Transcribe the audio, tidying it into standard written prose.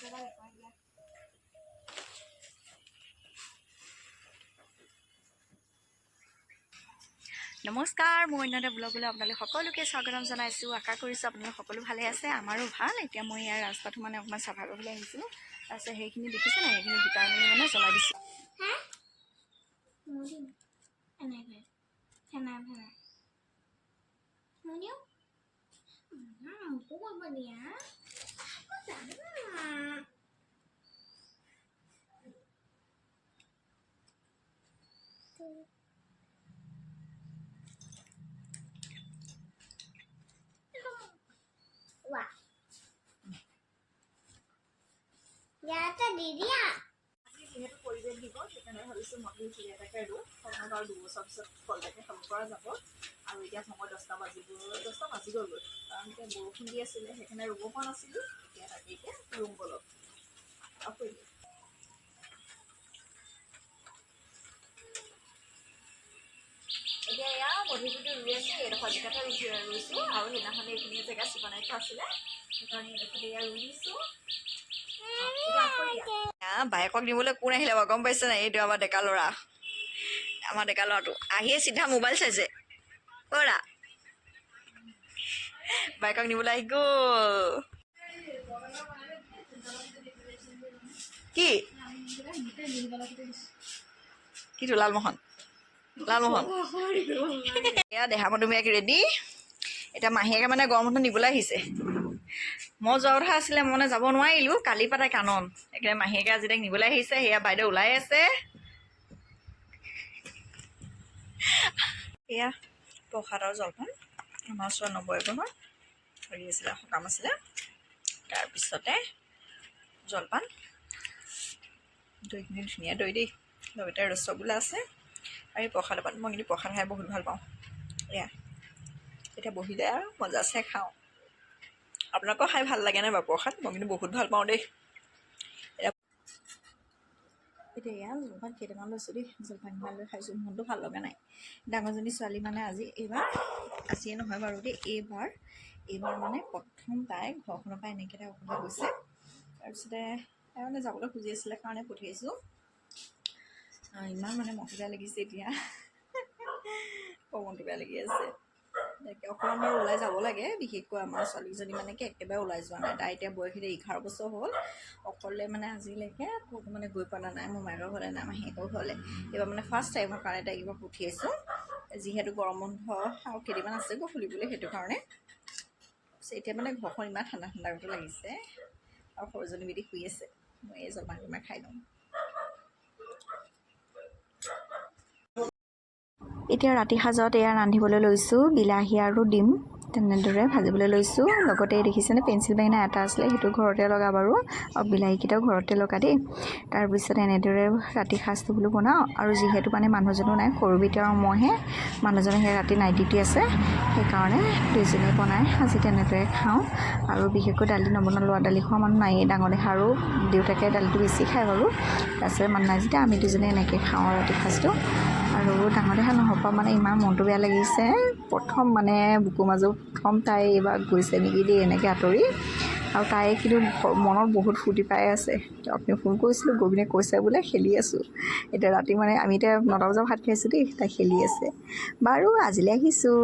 নমস্কাৰ, মই অন্যটা ব্লগলৈ আপোনালোক সকলোকে স্বাগতম জনাইছোঁ। আশা কৰিছোঁ আপোনালোক সকলো ভালে আছে। আমাৰো ভাল। এতিয়া মই ইয়াৰ ৰাস্তাটো মানে অকণমান চাফা কৰিবলৈ আহিছিলোঁ। তাৰপিছত সেইখিনি দেখিছে নাই, সেইখিনি গোটাই মেলি মানে জ্বলাই দিছোঁ। যিহেতু পৰিৱেশ দিব, সেইকাৰণে ভাবিছোঁ মটি চুৰি এটাকে ৰুওঁ। সময় আৰু 2 বছৰ পিছত ফলটাকে খাব পৰা যাব। আৰু এতিয়া সময় 10টা বাজি গ'লগৈ। কাৰণ এতিয়া বৰষুণ দি আছিলে, সেইকাৰণে ৰুব পৰা নাছিলোঁ। এতিয়া তাকে ৰুম বলক। এতিয়া এয়া মধুৰিটো ৰুই আছোঁ। এইডোখৰ জেগাতে ৰুইছোঁ আৰু সেইদিনাখনে এইখিনি জেগা বনাই থোৱা আছিলে, সেইকাৰণে এইডোখৰতে এয়া ৰুই দিছোঁ। বাইকক নিবলৈ কোন আহিলে বাৰু গম পাইছে নাই? এইটো আমাৰ ডেকা ল'ৰাটো আহিয়ে চিধা মোবাইল চাইছে। কৰা বাইকক নিবলৈ আহি গ'ল। কিটো লালমোহন এয়া দেহা মধুমীয়াক ৰেডি। এতিয়া মাহীয়েকে মানে গৰম বন্ধ নিবলৈ আহিছে। মই যোৱা কথা আছিলে, মই মানে যাব নোৱাৰিলোঁ। কালিৰ পৰা তাই কানন একেবাৰে মাহীয়েকে আজি তাইক নিবলৈ আহিছে। সেয়া বাইদেউ ওলাই আছে। এয়া প্ৰসাদৰ জলপান আমাৰ ওচৰত নৱগ্ৰহৰ হেৰি আছিলে, সকাম আছিলে। তাৰপিছতে জলপান দৈখিনি ধুনীয়া দৈ দেই, লগতে ৰসগোল্লা আছে আৰু এই প্ৰসাদ পাত। মই কিন্তু প্ৰসাদ খাই বহুত ভাল পাওঁ। এয়া এতিয়া বহিলে আৰু মজাছে খাওঁ। আপোনালোকৰ খাই ভাল লাগে নাই বাৰু প্ৰসাদ? মই কিন্তু বহুত ভাল পাওঁ দেই। এতিয়া এয়া জলপান কেইটামান লৈছোঁ দেই। জলপান কিমান লৈ খাইছোঁ, মনটো ভাল লগা নাই। ডাঙৰজনী ছোৱালী মানে আজিয়ে নহয় বাৰু দেই, এইবাৰ মানে প্ৰথম তাই ঘৰখনৰ পৰা এনেকৈ এটা অকলে গৈছে। তাৰপিছতে তাই মানে যাবলৈ খুজি আছিলে কাৰণে পঠিয়াইছোঁ। ইমান মানে মনটো বেয়া লাগিছে এতিয়া। মনটো বেয়া লাগি আছে। তাকে অকণমান বাৰু ওলাই যাব লাগে। বিশেষকৈ আমাৰ ছোৱালীজনী মানে কি একেবাৰে ওলাই যোৱা নাই। তাই এতিয়া বয়স 11 বছৰ হ'ল। অকলে মানে আজিলৈকে ক'তো মানে গৈ পোৱা নাই। মোৰ মাকৰ ঘৰলৈ নাই, মাহীয়েকৰ ঘৰলৈ। এইবাৰ মানে ফাৰ্ষ্ট টাইমৰ কাৰণে তাইক এইবাৰ পঠিয়াইছোঁ। যিহেতু গৰম বন্ধ আৰু কেইদিনমান আছে গৈ খুলিবলৈ, সেইটো কাৰণে। এতিয়া মানে ঘৰখন ইমান ঠাণ্ডা ঠাণ্ডা লাগিছে আৰু সৰুজনী বেটি শুই আছে। মই এই জলপান খাই লওঁ। এতিয়া ৰাতি সাজত এয়া ৰান্ধিবলৈ লৈছোঁ। বিলাহী আৰু ডিম তেনেদৰে ভাজিবলৈ লৈছোঁ। লগতে দেখিছেনে পেঞ্চিল বেঙেনা এটা আছিলে, সেইটো ঘৰতে লগা বাৰু, আৰু বিলাহীকেইটাও ঘৰতে লগা দেই। তাৰপিছত এনেদৰে ৰাতি সাজটো বোলো বনাওঁ। আৰু যিহেতু মানে মানুহজনো নাই, সৰু বেটি আৰু মইহে, মানুহজনে সেই ৰাতি নাইট ডিউটি আছে, সেইকাৰণে দুইজনীয়ে বনাই আজি তেনেদৰে খাওঁ। আৰু বিশেষকৈ দালি নবনালোঁ। দালি খোৱা মানুহ নায়েই, ডাঙৰ দেহা আৰু দেউতাকে দালিটো বেছি খায় বাৰু। তাৰপিছত মানুহ নাই যেতিয়া আমি দুজনে এনেকৈ খাওঁ ৰাতি সাজটো। আৰু ডাঙৰ দেহা নহ'ব মানে ইমান মনটো বেয়া লাগিছে। প্ৰথম মানে বুকুৰ মাজত প্ৰথম তাই এইবাৰ গৈছে নেকি দেই এনেকৈ আঁতৰি। আৰু তাই কিন্তু মনত বহুত ফূৰ্তি পাই আছে। আপুনি ফোন কৰিছিলোঁ, গৈ পিনে কৈছে বোলে খেলি আছোঁ। এতিয়া ৰাতি মানে আমি এতিয়া 9টা বজাত ভাত খাইছোঁ দেই, তাই খেলি আছে। বাৰু আজিলৈ আহিছোঁ।